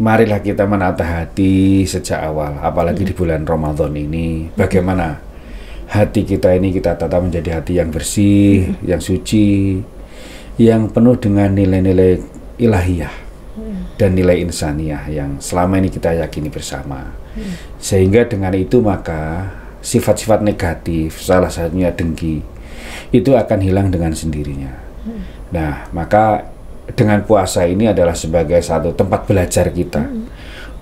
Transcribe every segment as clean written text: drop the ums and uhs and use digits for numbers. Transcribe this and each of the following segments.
marilah kita menata hati sejak awal, apalagi di bulan Ramadan ini. Bagaimana hati kita ini kita tata menjadi hati yang bersih, yang suci, yang penuh dengan nilai-nilai ilahiyah dan nilai insaniyah yang selama ini kita yakini bersama. Sehingga dengan itu maka sifat-sifat negatif, salah satunya dengki, itu akan hilang dengan sendirinya. Nah, maka dengan puasa ini adalah sebagai satu tempat belajar kita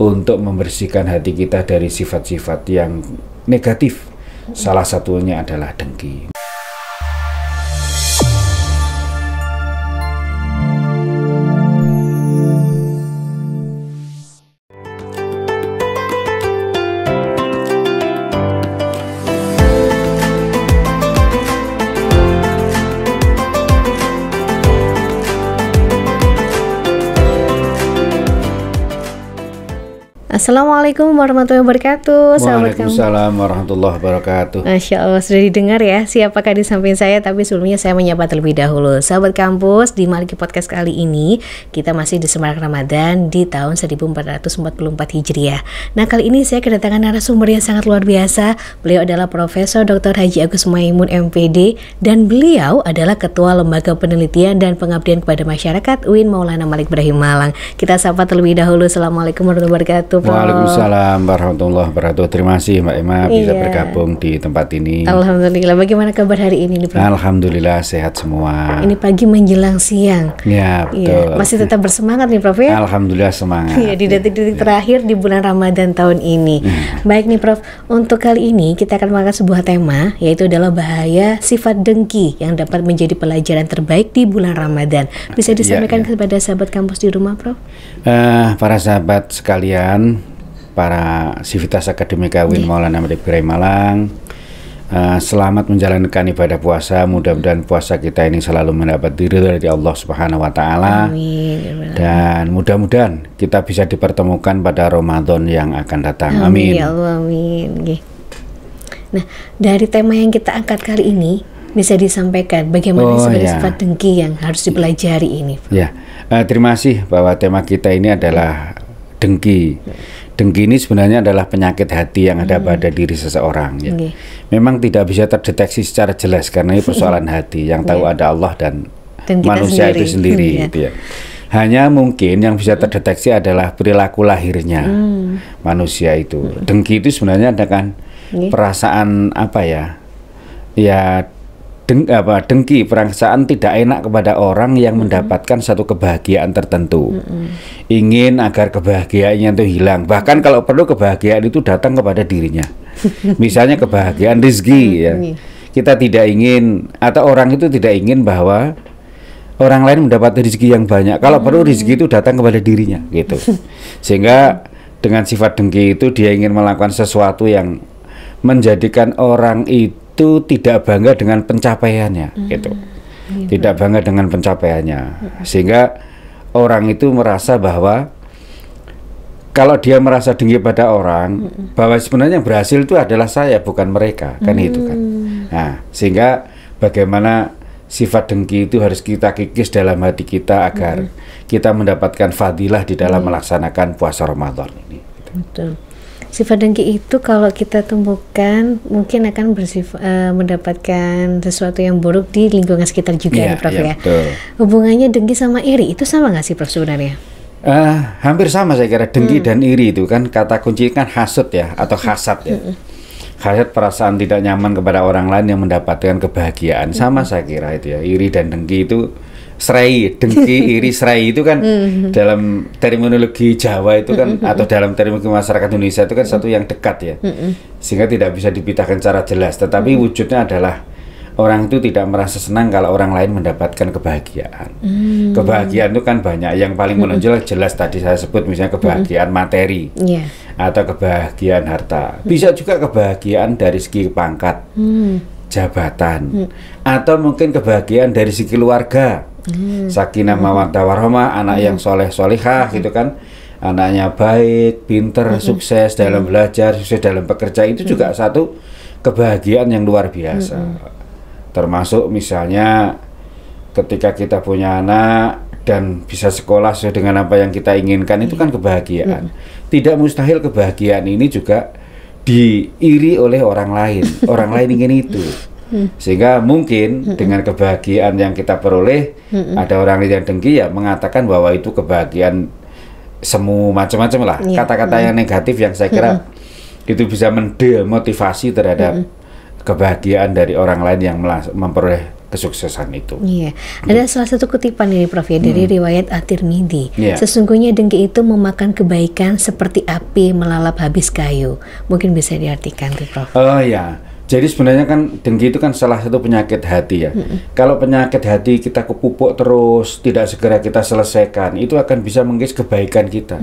untuk membersihkan hati kita dari sifat-sifat yang negatif. Salah satunya adalah dengki. Assalamualaikum warahmatullahi wabarakatuh. Waalaikumsalam warahmatullahi wabarakatuh. Masya Allah, sudah didengar ya siapakah di samping saya. Tapi sebelumnya saya menyapa terlebih dahulu sahabat kampus. Di Maliki Podcast kali ini kita masih di semarak Ramadan di tahun 1444 Hijriah. Nah, kali ini saya kedatangan narasumber yang sangat luar biasa. Beliau adalah Profesor Dr. Haji Agus Maimun MPD, dan beliau adalah Ketua Lembaga Penelitian dan Pengabdian kepada Masyarakat UIN Maulana Malik Ibrahim Malang. Kita sapa terlebih dahulu. Assalamualaikum warahmatullahi wabarakatuh. Waalaikumsalam warahmatullahi wabarakatuh. Terima kasih Mbak Emma bisa bergabung di tempat ini. Alhamdulillah. Bagaimana kabar hari ini, Prof? Alhamdulillah sehat semua. Ini pagi menjelang siang. Ya, betul. Masih tetap bersemangat nih, Prof ya? Alhamdulillah semangat. Iya, di detik-detik terakhir di bulan Ramadan tahun ini. Baik nih, Prof. Untuk kali ini kita akan mengangkat sebuah tema, yaitu adalah bahaya sifat dengki yang dapat menjadi pelajaran terbaik di bulan Ramadan. Bisa disampaikan kepada sahabat kampus di rumah, Prof? Para sahabat sekalian, para Sivitas Akademika UIN Maulana Malik Ibrahim Malang, selamat menjalankan ibadah puasa. Mudah-mudahan puasa kita ini selalu mendapat ridho dari Allah Subhanahu wa Ta'ala. Amin. Dan mudah-mudahan kita bisa dipertemukan pada Ramadan yang akan datang. Amin. Ya Allah, amin. Nah, dari tema yang kita angkat kali ini, bisa disampaikan bagaimana sebenarnya sifat dengki yang harus dipelajari ini, Prof? Ya, terima kasih bahwa tema kita ini adalah dengki. Dengki ini sebenarnya adalah penyakit hati yang ada pada diri seseorang. Ya. Memang tidak bisa terdeteksi secara jelas karena ini persoalan hati. Yang tahu ada Allah dan manusia itu sendiri. Gitu ya. Hanya mungkin yang bisa terdeteksi adalah perilaku lahirnya manusia itu. Dengki itu sebenarnya ada kan perasaan apa ya? Ya dengki, perasaan tidak enak kepada orang yang mendapatkan satu kebahagiaan tertentu. Ingin agar kebahagiaannya itu hilang. Bahkan kalau perlu kebahagiaan itu datang kepada dirinya. Misalnya kebahagiaan rezeki ya. Kita tidak ingin, atau orang itu tidak ingin bahwa orang lain mendapat rezeki yang banyak. Kalau perlu rezeki itu datang kepada dirinya gitu. Sehingga dengan sifat dengki itu dia ingin melakukan sesuatu yang menjadikan orang itu tidak bangga dengan pencapaiannya gitu. Tidak bangga dengan pencapaiannya, sehingga orang itu merasa bahwa kalau dia merasa dengki pada orang, bahwa sebenarnya yang berhasil itu adalah saya, bukan mereka, kan itu kan. Nah, sehingga bagaimana sifat dengki itu harus kita kikis dalam hati kita agar kita mendapatkan fadilah di dalam melaksanakan puasa Ramadan ini. Betul. Sifat dengki itu kalau kita tumbuhkan mungkin akan mendapatkan sesuatu yang buruk di lingkungan sekitar juga, Prof ya. Betul. Hubungannya dengki sama iri itu sama nggak sih, Prof, sebenarnya? Hampir sama saya kira. Dengki dan iri itu kan kata kunci kan hasud ya, atau hasad ya. Hasad, perasaan tidak nyaman kepada orang lain yang mendapatkan kebahagiaan. Sama saya kira itu ya. Iri dan dengki itu serai, dengki, iri, serai itu kan dalam terminologi Jawa itu kan atau dalam terminologi masyarakat Indonesia itu kan satu yang dekat ya, sehingga tidak bisa dipitahkan secara jelas. Tetapi wujudnya adalah orang itu tidak merasa senang kalau orang lain mendapatkan kebahagiaan. Kebahagiaan itu kan banyak. Yang paling menonjol jelas tadi saya sebut misalnya kebahagiaan materi atau kebahagiaan harta. Bisa juga kebahagiaan dari segi pangkat, jabatan, atau mungkin kebahagiaan dari segi keluarga. Sakinah mawaddah warahmah, anak yang soleh solihah gitu kan, anaknya baik, pinter, sukses dalam belajar, sukses dalam bekerja, itu juga satu kebahagiaan yang luar biasa. Termasuk misalnya ketika kita punya anak dan bisa sekolah sesuai dengan apa yang kita inginkan, itu kan kebahagiaan. Tidak mustahil kebahagiaan ini juga diiri oleh orang lain. Orang lain ingin itu. Sehingga mungkin dengan kebahagiaan yang kita peroleh, ada orang yang dengki ya mengatakan bahwa itu kebahagiaan semu macam-macam lah. Kata-kata yang negatif yang saya kira itu bisa mendemotivasi terhadap kebahagiaan dari orang lain yang memperoleh kesuksesan itu. Iya, ada salah satu kutipan ini Prof ya dari riwayat At-Tirmidzi. Sesungguhnya dengki itu memakan kebaikan seperti api melalap habis kayu. Mungkin bisa diartikan tuh Prof. Oh ya, jadi sebenarnya kan dengki itu kan salah satu penyakit hati ya. Kalau penyakit hati kita kepupuk terus, tidak segera kita selesaikan, itu akan bisa mengikis kebaikan kita.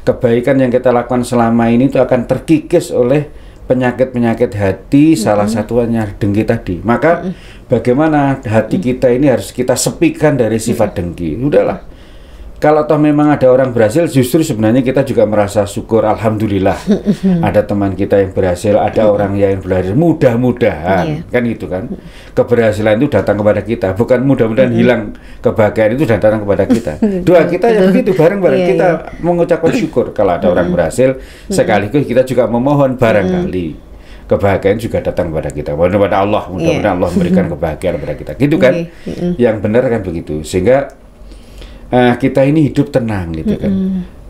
Kebaikan yang kita lakukan selama ini itu akan terkikis oleh penyakit-penyakit hati, salah satunya dengki tadi. Maka bagaimana hati kita ini harus kita sepikan dari sifat dengki. Udahlah, kalau toh memang ada orang berhasil, justru sebenarnya kita juga merasa syukur, alhamdulillah. Ada teman kita yang berhasil, ada orang yang berhasil, mudah-mudahan kan gitu kan. Keberhasilan itu datang kepada kita, bukan mudah-mudahan hilang kebahagiaan itu datang kepada kita. Doa kita yang begitu, bareng-bareng kita mengucapkan syukur kalau ada orang berhasil, sekaligus kita juga memohon barangkali kebahagiaan juga datang kepada kita, kepada Allah, mudah-mudahan Allah memberikan kebahagiaan kepada kita, gitu kan. Yang benar kan begitu, sehingga kita ini hidup tenang gitu kan.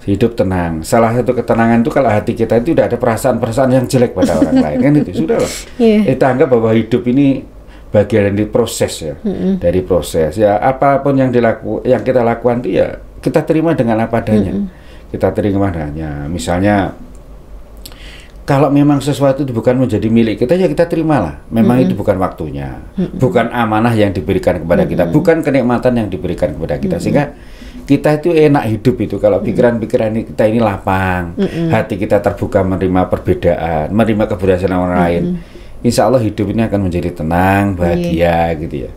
Hidup tenang. Salah satu ketenangan itu kalau hati kita itu tidak ada perasaan-perasaan yang jelek pada orang lain kan itu. Sudahlah. Kita anggap bahwa hidup ini bagian dari proses ya. Dari proses. Ya apapun yang kita lakukan itu ya kita terima dengan apa adanya. Kita terima adanya. Misalnya kalau memang sesuatu itu bukan menjadi milik kita, ya kita terimalah. Memang itu bukan waktunya, bukan amanah yang diberikan kepada kita, bukan kenikmatan yang diberikan kepada kita. Sehingga kita itu enak hidup itu kalau pikiran-pikiran kita ini lapang, hati kita terbuka menerima perbedaan, menerima keberhasilan orang lain. Insya Allah hidup ini akan menjadi tenang, bahagia gitu ya.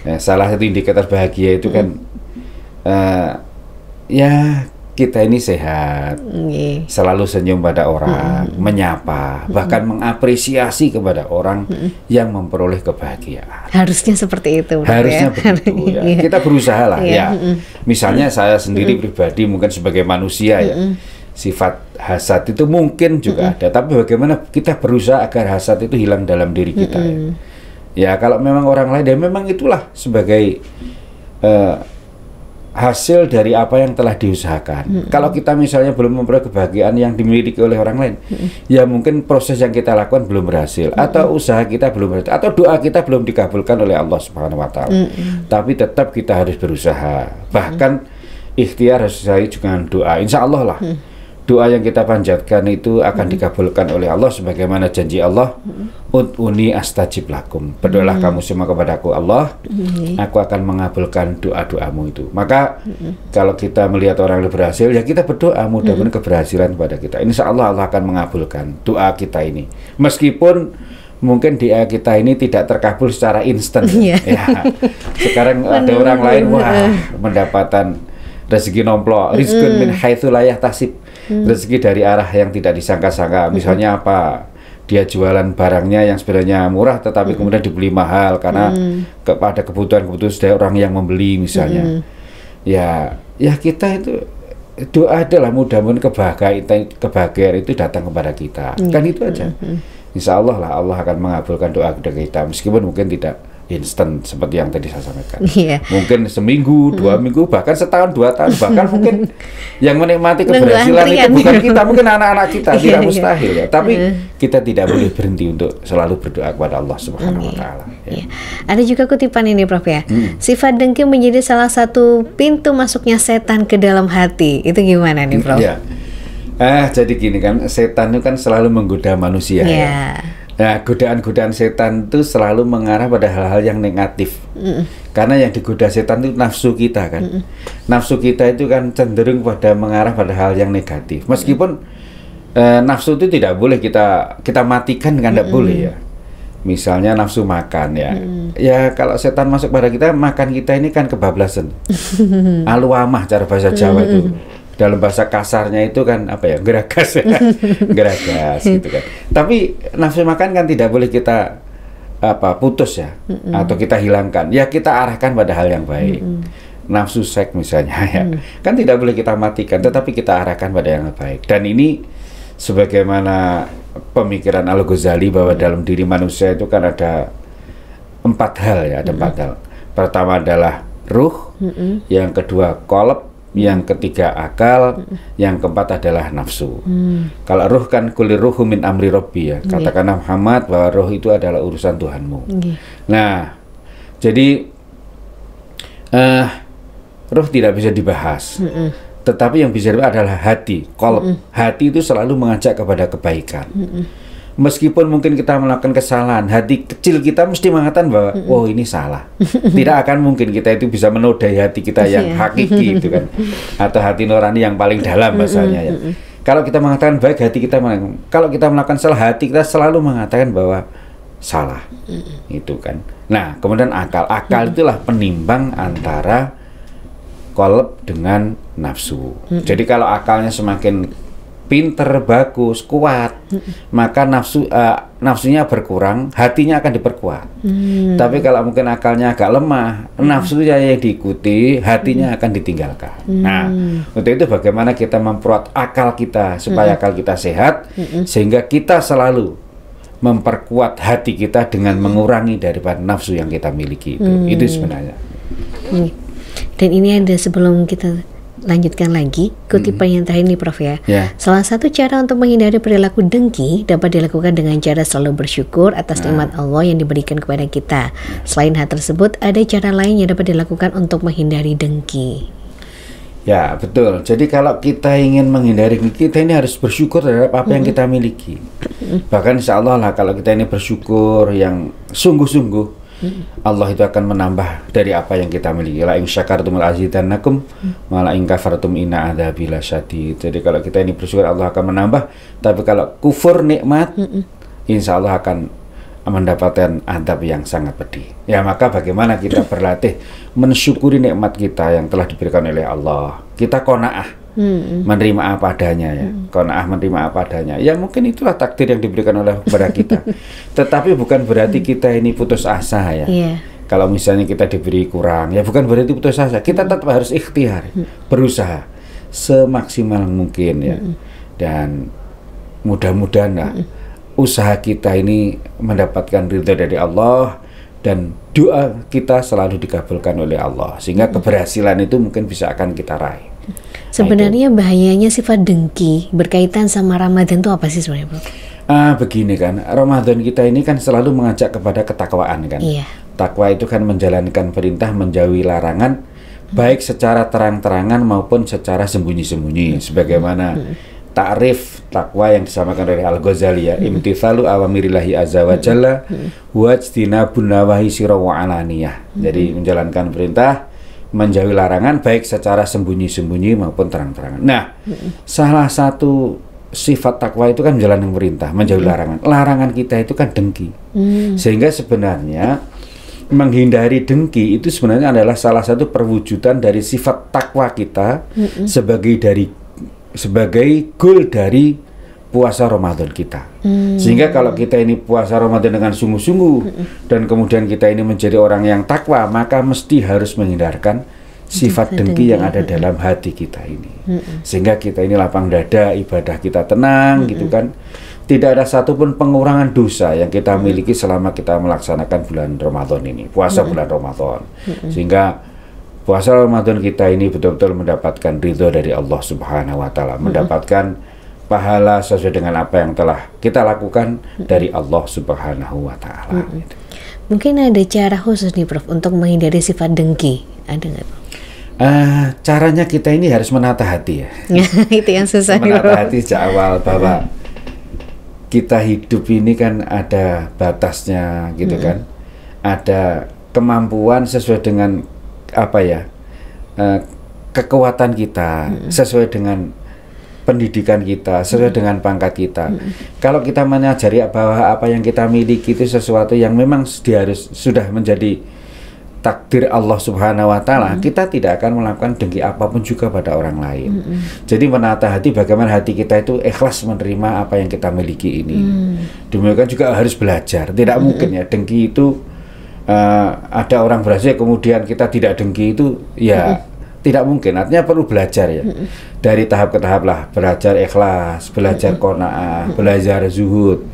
Nah, salah satu indikator bahagia itu kan ya kita ini sehat, selalu senyum pada orang, menyapa, bahkan mengapresiasi kepada orang yang memperoleh kebahagiaan. Harusnya seperti itu. Harusnya begitu ya. Kita berusaha lah ya. Misalnya saya sendiri pribadi mungkin sebagai manusia ya, sifat hasad itu mungkin juga ada, tapi bagaimana kita berusaha agar hasad itu hilang dalam diri kita ya. Ya kalau memang orang lain, ya memang itulah sebagai hasil dari apa yang telah diusahakan. Kalau kita misalnya belum memperoleh kebahagiaan yang dimiliki oleh orang lain, ya mungkin proses yang kita lakukan belum berhasil, atau usaha kita belum berhasil, atau doa kita belum dikabulkan oleh Allah Subhanahu wa Ta'ala. Tapi tetap kita harus berusaha. Bahkan ikhtiar harus disertai dengan doa. Insya Allah lah, doa yang kita panjatkan itu akan dikabulkan oleh Allah sebagaimana janji Allah, ud'uni astajib lakum. Berdoalah kamu semua kepadaku Allah, aku akan mengabulkan doa-doamu itu. Maka kalau kita melihat orang yang berhasil, ya kita berdoa mudah-mudahan keberhasilan kepada kita. Insya Allah Allah akan mengabulkan doa kita ini. Meskipun mungkin doa kita ini tidak terkabul secara instan. Ya. Sekarang ada orang lain wah mendapatkan rezeki nomplok, rizqun min haitsu la yahtasib. Rezeki dari arah yang tidak disangka-sangka. Misalnya apa? Dia jualan barangnya yang sebenarnya murah tetapi kemudian dibeli mahal karena kepada kebutuhan-kebutuhan dari orang yang membeli misalnya. Ya kita itu doa adalah mudah-mudahan kebahagiaan itu datang kepada kita. Kan itu aja. Insya Allah lah Allah akan mengabulkan doa kita meskipun mungkin tidak instan seperti yang tadi saya sampaikan. Mungkin seminggu, 2 minggu, bahkan setahun, 2 tahun, bahkan mungkin yang menikmati keberhasilan itu bukan kita, mungkin anak-anak kita, tidak mustahil ya. Tapi kita tidak boleh berhenti untuk selalu berdoa kepada Allah Subhanahu wa Ta'ala. Ada juga kutipan ini Prof ya. Sifat dengki menjadi salah satu pintu masuknya setan ke dalam hati. Itu gimana nih Prof? Jadi gini kan, setan itu kan selalu menggoda manusia ya. Nah, godaan-godaan setan itu selalu mengarah pada hal-hal yang negatif. Karena yang digoda setan itu nafsu kita kan. Nafsu kita itu kan cenderung pada mengarah pada hal yang negatif. Meskipun nafsu itu tidak boleh kita matikan kan, tidak boleh ya. Misalnya nafsu makan ya. Ya kalau setan masuk pada kita, makan kita ini kan kebablasan. Aluamah cara bahasa Jawa itu. Dalam bahasa kasarnya itu kan apa ya, geragas ya, geragas gitu kan. Tapi nafsu makan kan tidak boleh kita putus ya, atau kita hilangkan. Ya kita arahkan pada hal yang baik. nafsu seks misalnya ya, kan tidak boleh kita matikan, tetapi kita arahkan pada yang baik. Dan ini sebagaimana pemikiran Al-Ghazali bahwa dalam diri manusia itu kan ada 4 hal ya, ada 4 hal. Pertama adalah ruh, yang kedua qalb, yang ketiga akal, yang keempat adalah nafsu. Kalau ruh kan kulir ruhu min amri robbi ya, katakanlah Muhammad bahwa roh itu adalah urusan Tuhanmu. Nah, jadi roh tidak bisa dibahas, tetapi yang bisa dibahas adalah hati, qalb. Hati itu selalu mengajak kepada kebaikan. Meskipun mungkin kita melakukan kesalahan, hati kecil kita mesti mengatakan bahwa oh ini salah. Tidak akan mungkin kita itu bisa menodai hati kita yang hakiki itu kan, atau hati nurani yang paling dalam bahasanya ya. Kalau kita mengatakan baik, hati kita kalau kita melakukan salah, hati kita selalu mengatakan bahwa salah. Itu kan. Nah, kemudian akal. Akal itulah penimbang antara qalb dengan nafsu. Jadi kalau akalnya semakin pinter, bagus, kuat, maka nafsunya berkurang, hatinya akan diperkuat. Tapi kalau mungkin akalnya agak lemah, nafsunya yang diikuti, hatinya akan ditinggalkan. Nah, untuk itu bagaimana kita memperkuat akal kita supaya akal kita sehat, sehingga kita selalu memperkuat hati kita dengan mengurangi daripada nafsu yang kita miliki itu. Itu sebenarnya. Dan ini ada sebelum kita lanjutkan lagi kutipan yang terakhir nih Prof ya. Salah satu cara untuk menghindari perilaku dengki dapat dilakukan dengan cara selalu bersyukur atas nikmat Allah yang diberikan kepada kita. Selain hal tersebut, ada cara lain yang dapat dilakukan untuk menghindari dengki. Ya betul. Jadi kalau kita ingin menghindari dengki, kita ini harus bersyukur terhadap apa yang kita miliki. Bahkan insya Allah lah kalau kita ini bersyukur yang sungguh-sungguh, Allah itu akan menambah dari apa yang kita miliki. La in syakartum azidannakum wa la in kafartum inna adzabi lasyadid. Jadi kalau kita ini bersyukur, Allah akan menambah. Tapi kalau kufur nikmat, insya Allah akan mendapatkan adab yang sangat pedih. Ya maka bagaimana kita berlatih mensyukuri nikmat kita yang telah diberikan oleh Allah. Kita qanaah, menerima apa adanya ya. Qanaah menerima apa adanya. Ya mungkin itulah takdir yang diberikan oleh kepada kita. Tetapi bukan berarti kita ini putus asa ya. Kalau misalnya kita diberi kurang, ya bukan berarti putus asa. Kita tetap harus ikhtiar, berusaha semaksimal mungkin ya. Dan mudah-mudahan usaha kita ini mendapatkan ridha dari Allah, dan doa kita selalu dikabulkan oleh Allah, sehingga keberhasilan itu mungkin bisa akan kita raih. Sebenarnya bahayanya sifat dengki berkaitan sama Ramadan itu apa sih sebenarnya, Bro? Begini kan, Ramadan kita ini kan selalu mengajak kepada ketakwaan kan. Takwa itu kan menjalankan perintah, menjauhi larangan, baik secara terang-terangan maupun secara sembunyi-sembunyi. Sebagaimana takrif takwa yang disampaikan oleh Al-Ghazali ya, imtithalu awamirillahi azza wa jalla wajtinabun nawahi sirra wa alaniyah. Jadi menjalankan perintah, menjauhi larangan baik secara sembunyi-sembunyi maupun terang-terangan. Nah, salah satu sifat takwa itu kan menjalankan perintah, menjauhi larangan. Larangan kita itu kan dengki. Sehingga sebenarnya menghindari dengki itu sebenarnya adalah salah satu perwujudan dari sifat takwa kita sebagai goal dari puasa Ramadan kita. Sehingga kalau kita ini puasa Ramadan dengan sungguh-sungguh dan kemudian kita ini menjadi orang yang takwa, maka mesti harus menghindarkan sifat dengki yang ada dalam hati kita ini. Sehingga kita ini lapang dada, ibadah kita tenang gitu kan. Tidak ada satupun pengurangan dosa yang kita miliki selama kita melaksanakan bulan Ramadan ini, puasa bulan Ramadan. Sehingga puasa Ramadan kita ini betul-betul mendapatkan ridho dari Allah Subhanahu wa Ta'ala, mendapatkan pahala sesuai dengan apa yang telah kita lakukan dari Allah Subhanahu wa Ta'ala. Mungkin ada cara khusus nih Prof untuk menghindari sifat dengki, ada nggak? Caranya kita ini harus menata hati ya. Itu yang susah. Menata hati sejak awal bahwa kita hidup ini kan ada batasnya gitu kan, ada kemampuan sesuai dengan apa ya, kekuatan kita, sesuai dengan pendidikan kita, sesuai dengan pangkat kita. Kalau kita mengajari bahwa apa yang kita miliki itu sesuatu yang memang sudah menjadi takdir Allah Subhanahu wa Ta'ala, kita tidak akan melakukan dengki apapun juga pada orang lain. Jadi menata hati, bagaimana hati kita itu ikhlas menerima apa yang kita miliki ini. Demikian juga harus belajar. Tidak mungkin ya dengki itu ada orang berhasil kemudian kita tidak dengki, itu ya tidak mungkin. Artinya perlu belajar ya, dari tahap ke tahap lah, belajar ikhlas, belajar qanaah, belajar zuhud,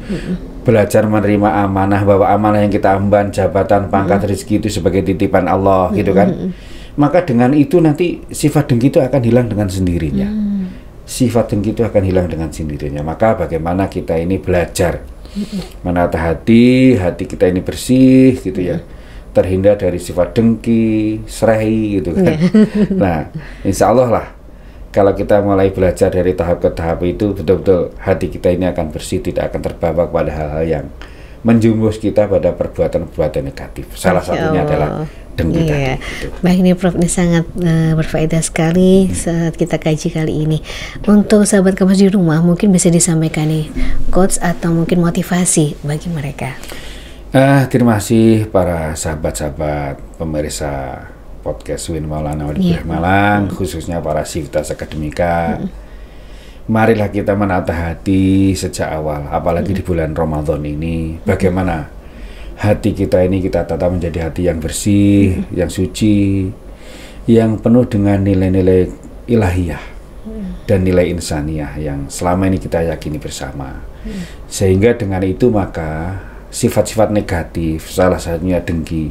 belajar menerima amanah, bahwa amanah yang kita emban, jabatan, pangkat, rezeki itu sebagai titipan Allah gitu kan. Maka dengan itu nanti sifat dengki itu akan hilang dengan sendirinya. Sifat dengki itu akan hilang dengan sendirinya. Maka bagaimana kita ini belajar menata hati kita ini bersih gitu ya, terhindar dari sifat dengki, serai gitu kan. Nah, insya Allah lah, kalau kita mulai belajar dari tahap ke tahap itu, betul-betul hati kita ini akan bersih, tidak akan terbawa pada hal-hal yang menjumus kita pada perbuatan-perbuatan negatif. Salah satunya adalah dengki tadi. Gitu. Baik, ini Prof, ini sangat berfaedah sekali saat kita kaji kali ini. Untuk sahabat kampus di rumah, mungkin bisa disampaikan nih quotes atau mungkin motivasi bagi mereka. Terima kasih para sahabat-sahabat pemirsa podcast Win Maulana Wadid Malang, khususnya para Sivitas Akademika. Marilah kita menata hati sejak awal, apalagi di bulan Ramadan ini. Bagaimana hati kita ini kita tata menjadi hati yang bersih, yang suci, yang penuh dengan nilai-nilai ilahiyah dan nilai insaniyah yang selama ini kita yakini bersama. Sehingga dengan itu maka sifat-sifat negatif, salah satunya dengki,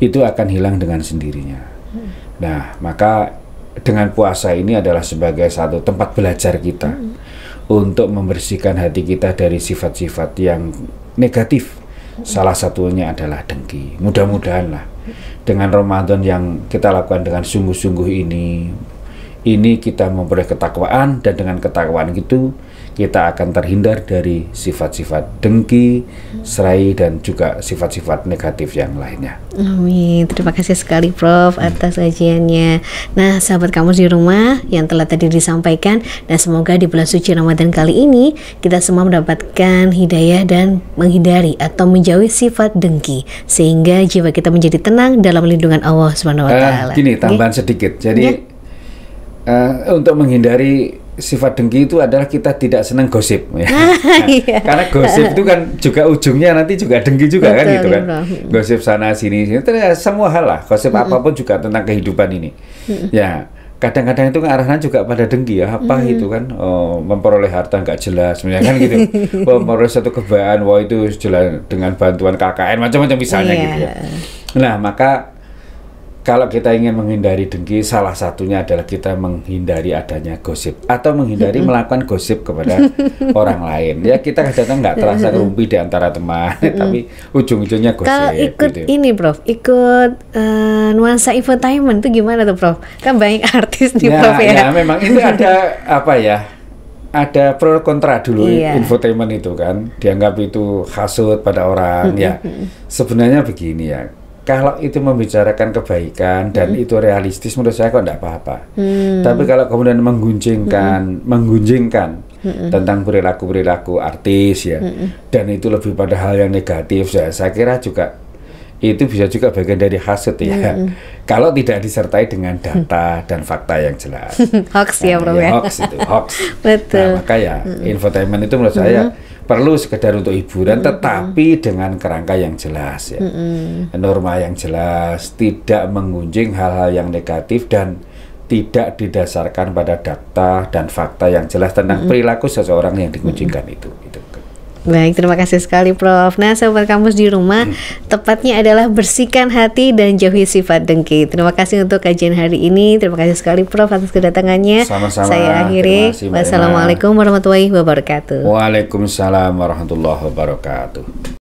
itu akan hilang dengan sendirinya. Nah, maka dengan puasa ini adalah sebagai satu tempat belajar kita untuk membersihkan hati kita dari sifat-sifat yang negatif. Salah satunya adalah dengki. Mudah-mudahan lah dengan Ramadan yang kita lakukan dengan sungguh-sungguh ini kita memperoleh ketakwaan, dan dengan ketakwaan itu kita akan terhindar dari sifat-sifat dengki, serai, dan juga sifat-sifat negatif yang lainnya. Amin. Terima kasih sekali Prof atas kajiannya. Nah, sahabat kampus di rumah yang telah tadi disampaikan, dan semoga di bulan suci Ramadan kali ini kita semua mendapatkan hidayah dan menghindari atau menjauhi sifat dengki, sehingga jiwa kita menjadi tenang dalam lindungan Allah Subhanahu wa taala. Gini, tambahan sedikit. Jadi untuk menghindari sifat dengki itu adalah kita tidak senang gosip ya. Karena gosip itu kan juga ujungnya nanti juga dengki juga. Betul, kan gitu kan. Gosip sana sini semua hal lah, gosip apapun juga tentang kehidupan ini. Ya, kadang-kadang itu arahnya juga pada dengki ya, apa itu kan, memperoleh harta nggak jelas sebenarnya kan gitu. Memperoleh satu kebayaan, wah itu jelas dengan bantuan KKN macam-macam misalnya gitu ya. Nah, maka kalau kita ingin menghindari dengki, salah satunya adalah kita menghindari adanya gosip atau menghindari melakukan gosip kepada orang lain. Ya, kita kadang-kadang nggak terasa rumpi di antara teman, tapi ujung-ujungnya gosip. Kalau ikut gitu. Ini Prof, ikut nuansa infotainment itu gimana tuh Prof? Kan banyak artis nih Prof ya. Ya, memang itu ada apa ya? Ada pro kontra dulu infotainment itu kan, dianggap itu hasut pada orang. Ya, sebenarnya begini ya. Kalau itu membicarakan kebaikan dan itu realistis, menurut saya kok enggak apa-apa. Tapi kalau kemudian menggunjingkan tentang perilaku artis ya, dan itu lebih pada hal yang negatif, saya kira juga itu bisa juga bagian dari hasut ya. Kalau tidak disertai dengan data dan fakta yang jelas. Hoax ya Bro ya. Hoax itu, hoax. Betul. Nah, maka ya infotainment itu menurut saya perlu sekedar untuk hiburan, tetapi dengan kerangka yang jelas ya, norma yang jelas, tidak menggunjing hal-hal yang negatif dan tidak didasarkan pada data dan fakta yang jelas tentang perilaku seseorang yang digunjingkan itu. Baik, terima kasih sekali Prof. Nah, sahabat kampus di rumah, tepatnya adalah bersihkan hati dan jauhi sifat dengki. Terima kasih untuk kajian hari ini. Terima kasih sekali Prof atas kedatangannya. Sama-sama. Saya akhiri. Wassalamualaikum warahmatullahi wabarakatuh. Waalaikumsalam warahmatullahi wabarakatuh.